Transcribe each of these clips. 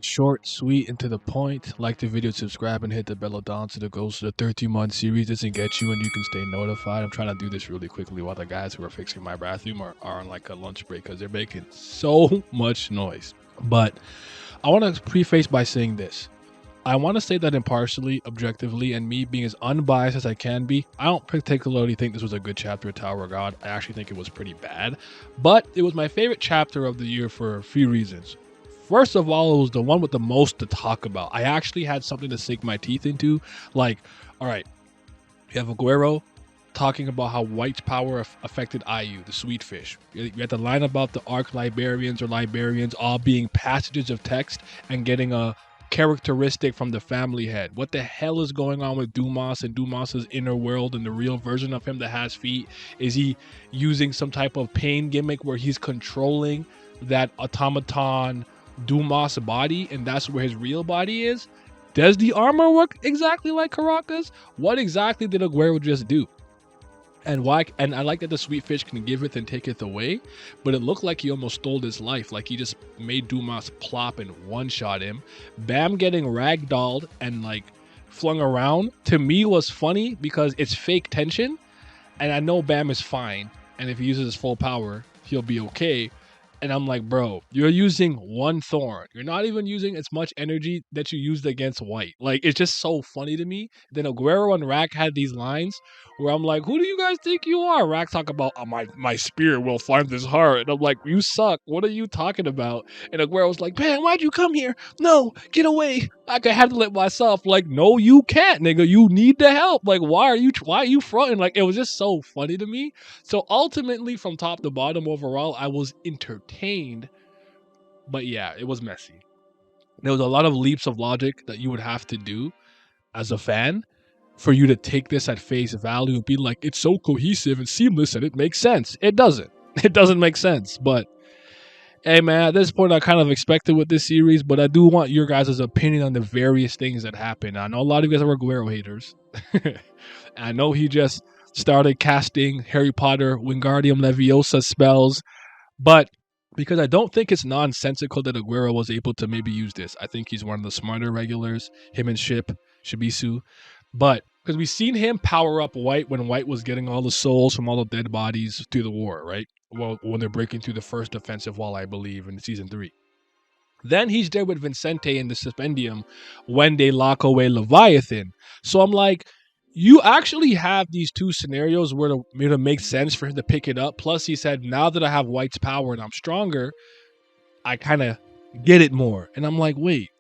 Short, sweet, and to the point. Like the video, subscribe, and hit the bell down so the goals to the 13-month series doesn't get you and you can stay notified. I'm trying to do this really quickly while the guys who are fixing my bathroom are on like a lunch break because they're making so much noise. But I want to preface by saying this. I want to say that impartially, objectively, and me being as unbiased as I can be, I don't particularly think this was a good chapter of Tower of God. I actually think it was pretty bad. But it was my favorite chapter of the year for a few reasons. First of all, it was the one with the most to talk about. I actually had something to sink my teeth into. Like, all right, you have Aguero talking about how White's power affected IU, the sweet fish. You had the line about the Arc Librarians or Librarians all being passages of text and getting a characteristic from the family head. What the hell is going on with Dumas and Dumas's inner world and the real version of him that has feet? Is he using some type of pain gimmick where he's controlling that automaton Dumas body and that's where his real body is? Does the armor work exactly like Caracas? What exactly did Aguero just do? And why? And I like that the sweet fish can give it and take it away, but it looked like he almost stole his life. Like he just made Dumas plop and one-shot him. Bam getting ragdolled and like flung around to me was funny because it's fake tension, and I know Bam is fine, and if he uses his full power, he'll be okay. And I'm like, bro, you're using one thorn. You're not even using as much energy that you used against White. Like, it's just so funny to me. Then Aguero and Rack had these lines where I'm like, who do you guys think you are? Rack talk about, oh, my spirit will find this heart. And I'm like, you suck. What are you talking about? And Aguero's like, man, why'd you come here? No, get away. I can handle it myself. Like, no, you can't, nigga. You need the help. Like, why are you fronting? Like, it was just so funny to me. So ultimately, from top to bottom, overall, I was entertained. But yeah, it was messy. There was a lot of leaps of logic that you would have to do as a fan for you to take this at face value and be like, it's so cohesive and seamless and it makes sense. It doesn't. It doesn't make sense. But hey, man, at this point, I kind of expected with this series, but I do want your guys' opinion on the various things that happened. I know a lot of you guys are Aguero haters. I know he just started casting Harry Potter Wingardium Leviosa spells, but because I don't think it's nonsensical that Aguero was able to maybe use this. I think he's one of the smarter regulars, him and Shibisu. But because we've seen him power up White when White was getting all the souls from all the dead bodies through the war, right? Well, when they're breaking through the first defensive wall, I believe, in season 3. Then he's there with Vincente in the Suspendium when they lock away Leviathan. So I'm like, you actually have these two scenarios where it makes sense for him to pick it up. Plus, he said, now that I have White's power and I'm stronger, I kind of get it more. And I'm like, wait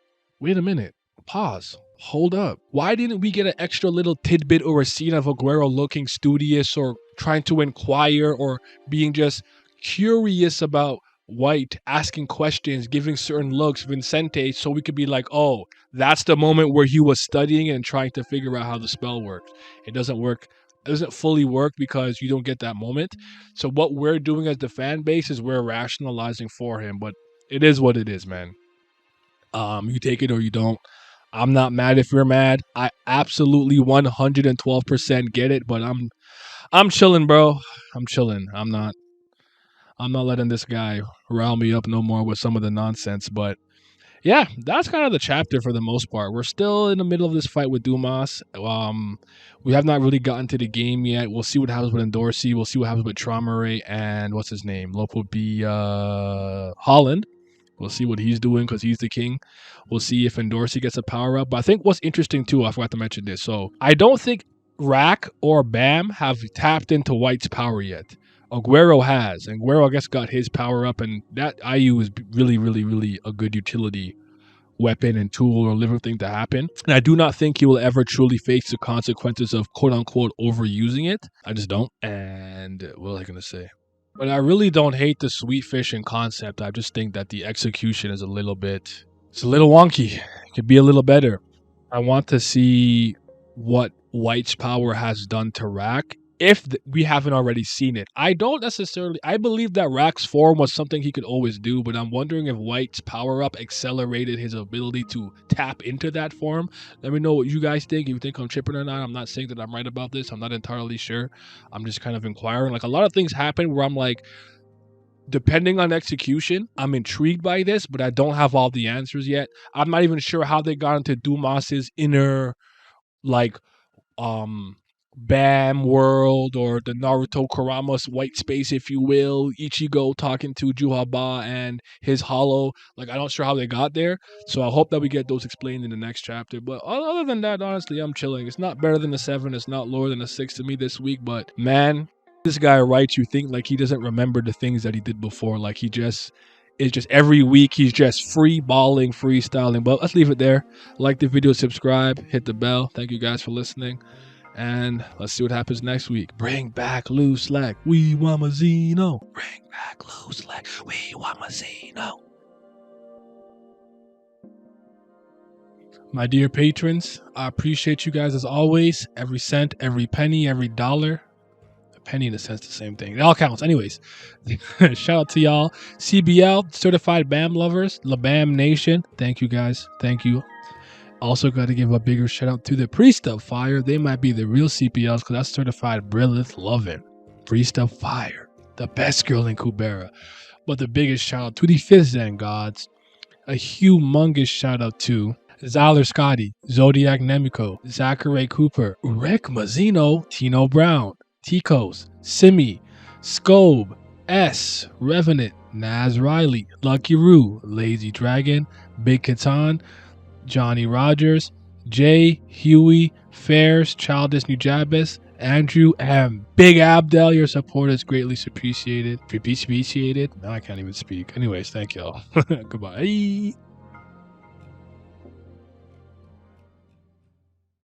a minute. Pause. Hold up. Why didn't we get an extra little tidbit or a scene of Aguero looking studious or trying to inquire or being just curious about White, asking questions, giving certain looks, Vincente, so we could be like, oh, that's the moment where he was studying and trying to figure out how the spell works. It doesn't work. It doesn't fully work because you don't get that moment. So what we're doing as the fan base is we're rationalizing for him, but it is what it is, man. You take it or you don't. I'm not mad if you're mad. I absolutely 112% get it, but I'm chilling, bro. I'm chilling. I'm not letting this guy rile me up no more with some of the nonsense. But yeah, that's kind of the chapter for the most part. We're still in the middle of this fight with Dumas. We have not really gotten to the game yet. We'll see what happens with Endorsi. We'll see what happens with Traumare and what's his name? Lope would be Holland. We'll see what he's doing because he's the king. We'll see if Endorsi gets a power up. But I think what's interesting too, I forgot to mention this. So I don't think Rack or Bam have tapped into White's power yet. Aguero has. And Aguero, I guess, got his power up. And that IU is really, really, really a good utility weapon and tool or living thing to happen. And I do not think he will ever truly face the consequences of quote unquote overusing it. I just don't. And what was I going to say? But I really don't hate the sweet fishing concept. I just think that the execution is it's a little wonky. It could be a little better. I want to see what White's power has done to Rack if we haven't already seen it. I believe that Rack's form was something he could always do, but I'm wondering if White's power up accelerated his ability to tap into that form. Let me know what you guys think. If you think I'm tripping or not, I'm not saying that I'm right about this. I'm not entirely sure. I'm just kind of inquiring. Like a lot of things happen where I'm like, depending on execution, I'm intrigued by this, but I don't have all the answers yet. I'm not even sure how they got into Dumas's inner, like, um Baam world, or the Naruto Kurama's white space, if you will. Ichigo talking to Juhaba and his hollow. Like, I'm not sure how they got there. So I hope that we get those explained in the next chapter. But other than that, honestly, I'm chilling. It's not better than a 7. It's not lower than a 6 to me this week. But man, this guy writes, you think like he doesn't remember the things that he did before. Like he just, it's just every week he's just free balling, freestyling. But let's leave it there. Like the video, subscribe, hit the bell. Thank you guys for listening. And let's see what happens next week. Bring back loose leg. We want Mazzino. Bring back loose leg. We want Mazzino. My dear patrons, I appreciate you guys as always. Every cent, every penny, every dollar. A penny in a sense, the same thing. It all counts. Anyways, shout out to y'all. CBL, Certified BAM Lovers, La BAM Nation. Thank you guys. Thank you. Also got to give a bigger shout out to the Priest of Fire. They might be the real CPLs because that's certified Brilith Lovin'. Priest of Fire, the best girl in Kubera. But the biggest shout out to the 5th Zen gods. A humongous shout out to Zyler Scotty, Zodiac Nemiko, Zachary Cooper, Rick Mazzino, Tino Brown, Ticos, Simi, Scobe, S, Revenant, Naz Riley, Lucky Roo, Lazy Dragon, Big Katan, Johnny Rogers, Jay, Huey, Fairs, Childish Nujabes, Andrew, and Big Abdel. Your support is greatly appreciated. Appreciated? No, I can't even speak. Anyways, thank y'all. Goodbye.